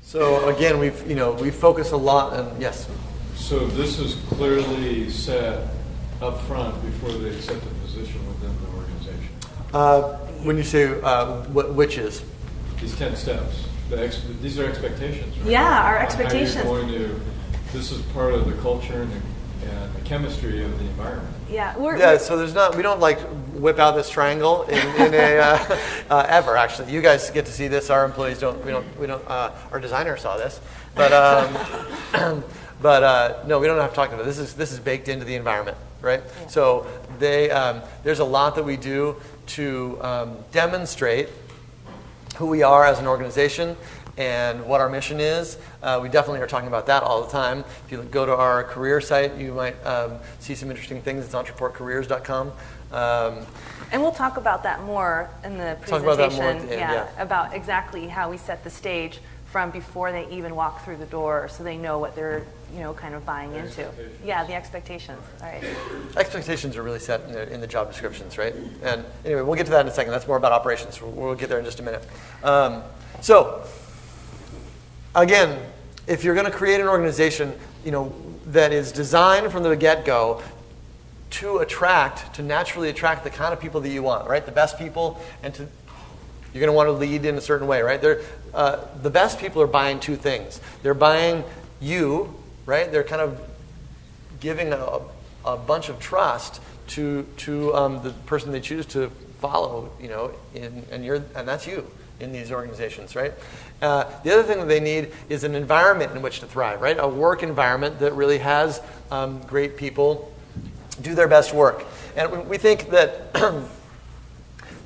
So again, we focus a lot on, yes. So this is clearly set up front before they accept a position within the organization. When you say which is? These 10 steps. These are expectations, right? Yeah, our On expectations. How you're going to, this is part of the culture and the chemistry of the environment. Yeah, So we don't like whip out this triangle in a ever. Actually, you guys get to see this. Our employees don't. We don't. Our designer saw this, but no, we don't have to talk about it. This is baked into the environment, right? Yeah. So there's a lot that we do to demonstrate who we are as an organization and what our mission is. We definitely are talking about that all the time. If you go to our career site, you might see some interesting things. It's entrepreneurcareers.com. And we'll talk about that more in the presentation. Talk about that more at the end, about exactly how we set the stage from before they even walk through the door, so they know what they're kind of buying into. Yeah, the expectations. All right. Expectations are really set in the job descriptions, right? And anyway, we'll get to that in a second. That's more about operations. We'll get there in just a minute. So again, if you're going to create an organization, that is designed from the get-go to naturally attract the kind of people that you want, right? The best people, and you're going to want to lead in a certain way, right? The best people are buying two things. They're buying you, right? They're kind of giving a bunch of trust to the person they choose to follow, and that's you in these organizations, right? The other thing that they need is an environment in which to thrive, right? A work environment that really has great people do their best work. And we think that, that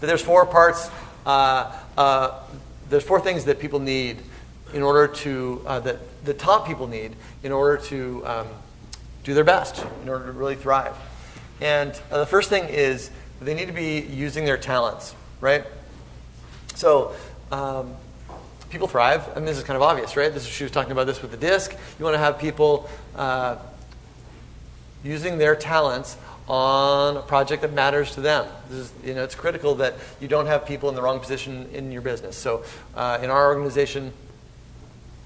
there's four parts, there's four things that people need in order to, that the top people need in order to do their best, in order to really thrive. And the first thing is they need to be using their talents, right? So people thrive. I mean, this is kind of obvious, right? She was talking about this with the disc. You want to have people using their talents on a project that matters to them. This is, it's critical that you don't have people in the wrong position in your business. So in our organization,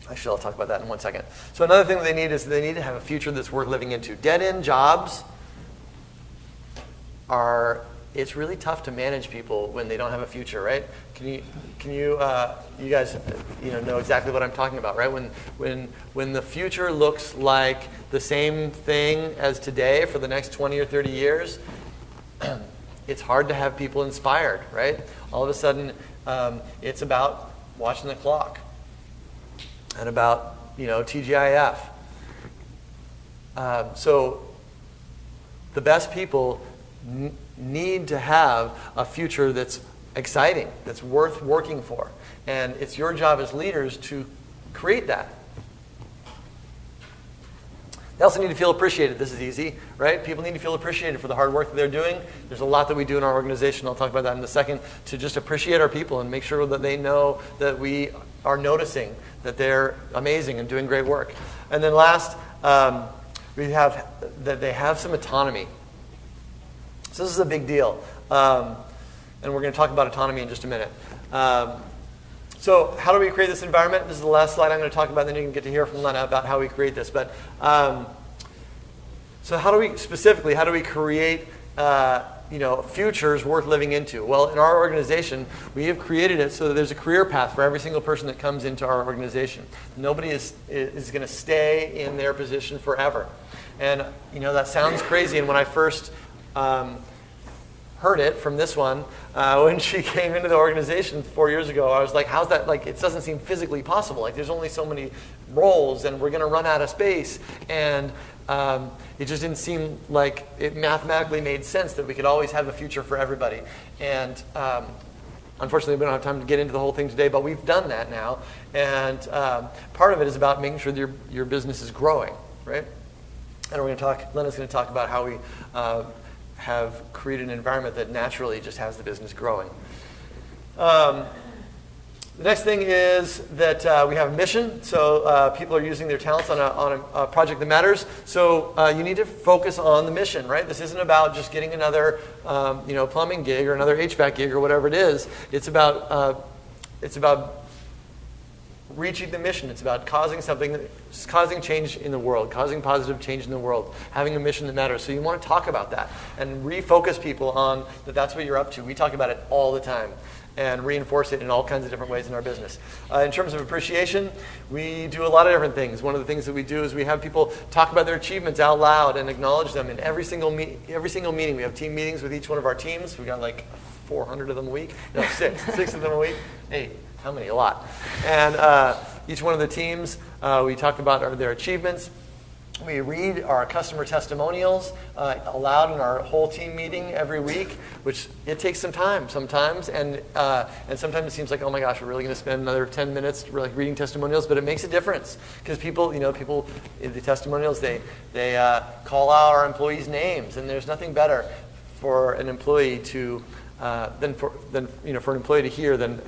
I'll talk about that in 1 second. So another thing that they need is they need to have a future that's worth living into. Dead-end jobs it's really tough to manage people when they don't have a future, right? Can you guys know exactly what I'm talking about, right? When the future looks like the same thing as today for the next 20 or 30 years, it's hard to have people inspired, right? All of a sudden, it's about watching the clock and about TGIF. So the best people need to have a future that's exciting, that's worth working for. And it's your job as leaders to create that. They also need to feel appreciated. This is easy, right? People need to feel appreciated for the hard work that they're doing. There's a lot that we do in our organization, I'll talk about that in a second, to just appreciate our people and make sure that they know that we are noticing that they're amazing and doing great work. And then last, we have that they have some autonomy. So this is a big deal. And we're going to talk about autonomy in just a minute. So how do we create this environment? This is the last slide I'm going to talk about, then you can get to hear from Lena about how we create this. But so how do we create futures worth living into? Well, in our organization, we have created it so that there's a career path for every single person that comes into our organization. Nobody is going to stay in their position forever. And that sounds crazy. And when I first heard it from this one, when she came into the organization 4 years ago, I was like, how's that? Like, it doesn't seem physically possible. Like, there's only so many roles, and we're going to run out of space. And it just didn't seem like it mathematically made sense that we could always have a future for everybody. And unfortunately, we don't have time to get into the whole thing today, but we've done that now. And part of it is about making sure that your business is growing, right? And Lena's going to talk about how we have created an environment that naturally just has the business growing. The next thing is that we have a mission. So people are using their talents on a project that matters. So you need to focus on the mission, right? This isn't about just getting another plumbing gig or another HVAC gig or whatever it is. It's about reaching the mission. It's about causing change in the world, causing positive change in the world, having a mission that matters. So you want to talk about that and refocus people on that's what you're up to. We talk about it all the time and reinforce it in all kinds of different ways in our business. In terms of appreciation, we do a lot of different things. One of the things that we do is we have people talk about their achievements out loud and acknowledge them in every single meeting. We have team meetings with each one of our teams. We got like 400 of them a week. No, six of them a week. 8. How many? A lot. And each one of the teams, we talk about their achievements. We read our customer testimonials aloud in our whole team meeting every week, which it takes some time sometimes. And sometimes it seems like, oh my gosh, we're really going to spend another 10 minutes reading testimonials, but it makes a difference because people, the testimonials, they call out our employees' names, and there's nothing better for an employee to for an employee to hear than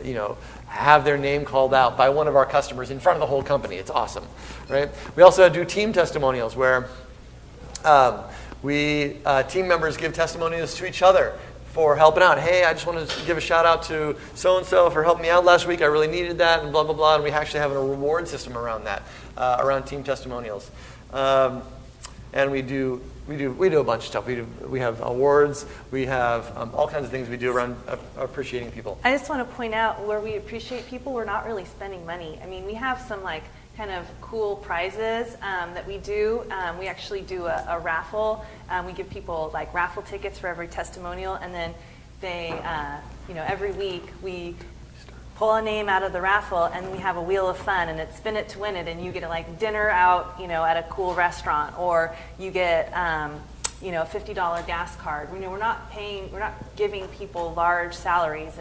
have their name called out by one of our customers in front of the whole company. It's awesome, right? We also do team testimonials where team members give testimonials to each other for helping out. Hey, I just want to give a shout out to so-and-so for helping me out last week. I really needed that, and blah, blah, blah. And we actually have a reward system around that, around team testimonials. And we do a bunch of stuff. We have awards. We have all kinds of things we do around appreciating people. I just want to point out where we appreciate people, we're not really spending money. I mean, we have some kind of cool prizes that we do. We actually do a raffle. We give people raffle tickets for every testimonial, and then they, every week we pull a name out of the raffle, and we have a wheel of fun, and it's spin it to win it, and you get dinner out, at a cool restaurant, or you get, a $50 gas card. We're not giving people large salaries,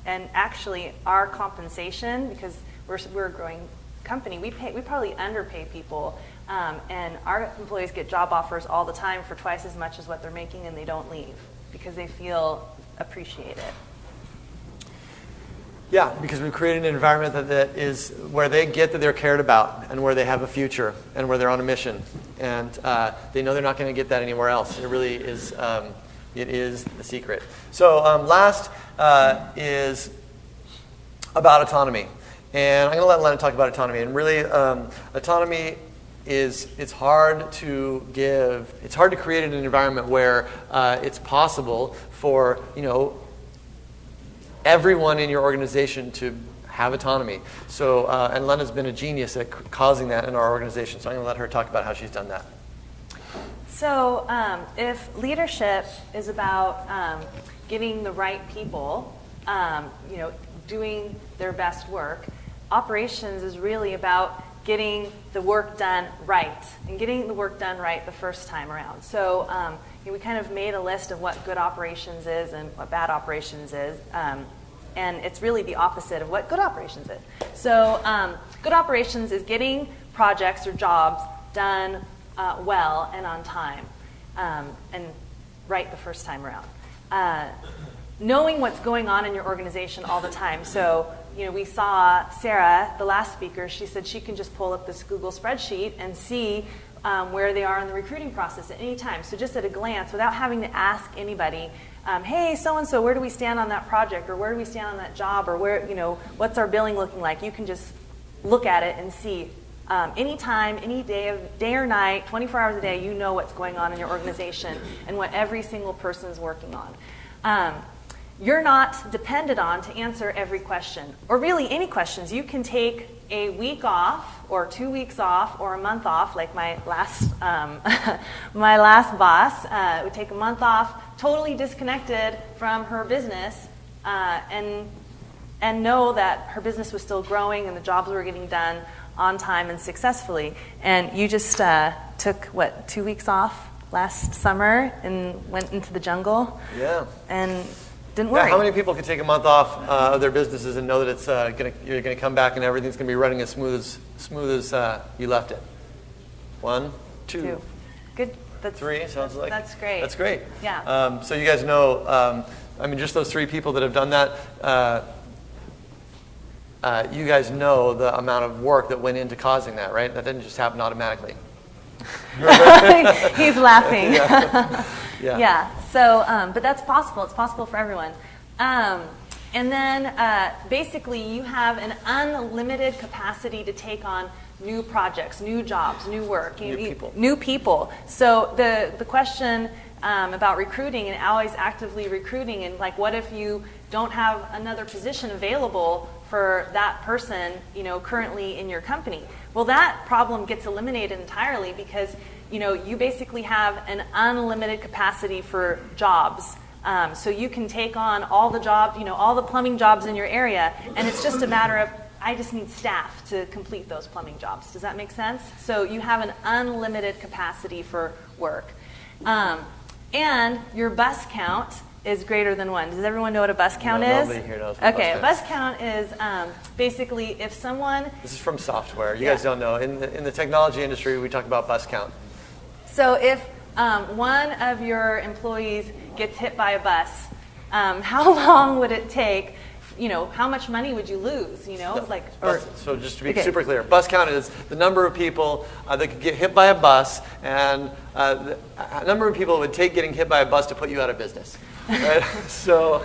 and actually our compensation, because we're a growing company, we probably underpay people, and our employees get job offers all the time for twice as much as what they're making, and they don't leave because they feel appreciated. Yeah, because we've created an environment that is where they get that they're cared about and where they have a future and where they're on a mission. And they know they're not going to get that anywhere else. It really is, it is the secret. So last is about autonomy. And I'm going to let Lena talk about autonomy. And really, autonomy it's hard to create an environment where it's possible for, everyone in your organization to have autonomy. So, and Lena's been a genius at causing that in our organization. So I'm going to let her talk about how she's done that. So if leadership is about getting the right people, doing their best work, operations is really about getting the work done right, and getting the work done right the first time around. So we kind of made a list of what good operations is and what bad operations is. And it's really the opposite of what good operations is. So good operations is getting projects or jobs done well and on time, and right the first time around. Knowing what's going on in your organization all the time. So we saw Sarah, the last speaker, she said she can just pull up this Google spreadsheet and see where they are in the recruiting process at any time. So just at a glance, without having to ask anybody, hey, so-and-so, where do we stand on that project, or where do we stand on that job, or where, what's our billing looking like? You can just look at it and see any time, any day or night, 24 hours a day, you know what's going on in your organization and what every single person is working on. You're not dependent on to answer every question, or really any questions. You can take a week off, or 2 weeks off, or a month off, like my last my last boss would take a month off, totally disconnected from her business, and know that her business was still growing and the jobs were getting done on time and successfully. And you just took 2 weeks off last summer and went into the jungle. Yeah. And didn't worry. Yeah, how many people can take a month off of their businesses and know that it's you're going to come back and everything's going to be running as smooth as you left it? 1, 2. Good. That's 3 sounds like. That's great. That's great. Yeah. So you guys know, just those 3 people that have done that. You guys know the amount of work that went into causing that, right? That didn't just happen automatically. He's laughing. Yeah. Yeah. So, but that's possible. It's possible for everyone. And then basically you have an unlimited capacity to take on new projects, new jobs, new work, new people. So the question about recruiting and always actively recruiting, and like, what if you don't have another position available for that person, currently in your company? Well, that problem gets eliminated entirely because, you basically have an unlimited capacity for jobs. So you can take on all the jobs, all the plumbing jobs in your area, and it's just a matter of, I just need staff to complete those plumbing jobs. Does that make sense? So you have an unlimited capacity for work. And your bus count is greater than 1. Does everyone know what a bus count is? Nobody here knows what okay, a a bus count is basically if someone... This is from software. You guys don't know. In the technology industry, we talk about bus count. So if one of your employees gets hit by a bus, how long would it take? How much money would you lose? So just to be super clear, bus count is the number of people that could get hit by a bus, and the number of people it would take getting hit by a bus to put you out of business. Right? So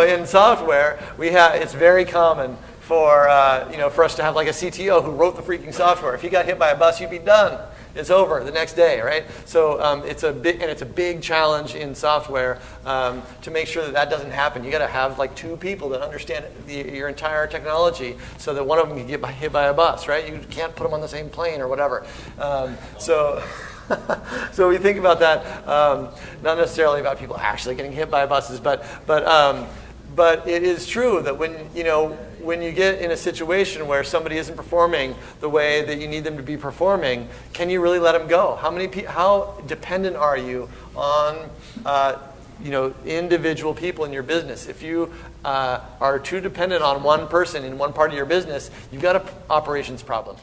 in software, it's very common for us to have like a CTO who wrote the freaking software. If you got hit by a bus, you'd be done. It's over the next day, right? So it's a big challenge in software to make sure that doesn't happen. You got to have like 2 people that understand your entire technology, so that one of them can get hit by a bus, right? You can't put them on the same plane or whatever. So we think about that, not necessarily about people actually getting hit by buses, but it is true that when you get in a situation where somebody isn't performing the way that you need them to be performing, can you really let them go? How dependent are you on individual people in your business? If you are too dependent on one person in one part of your business, you've got an operations problem.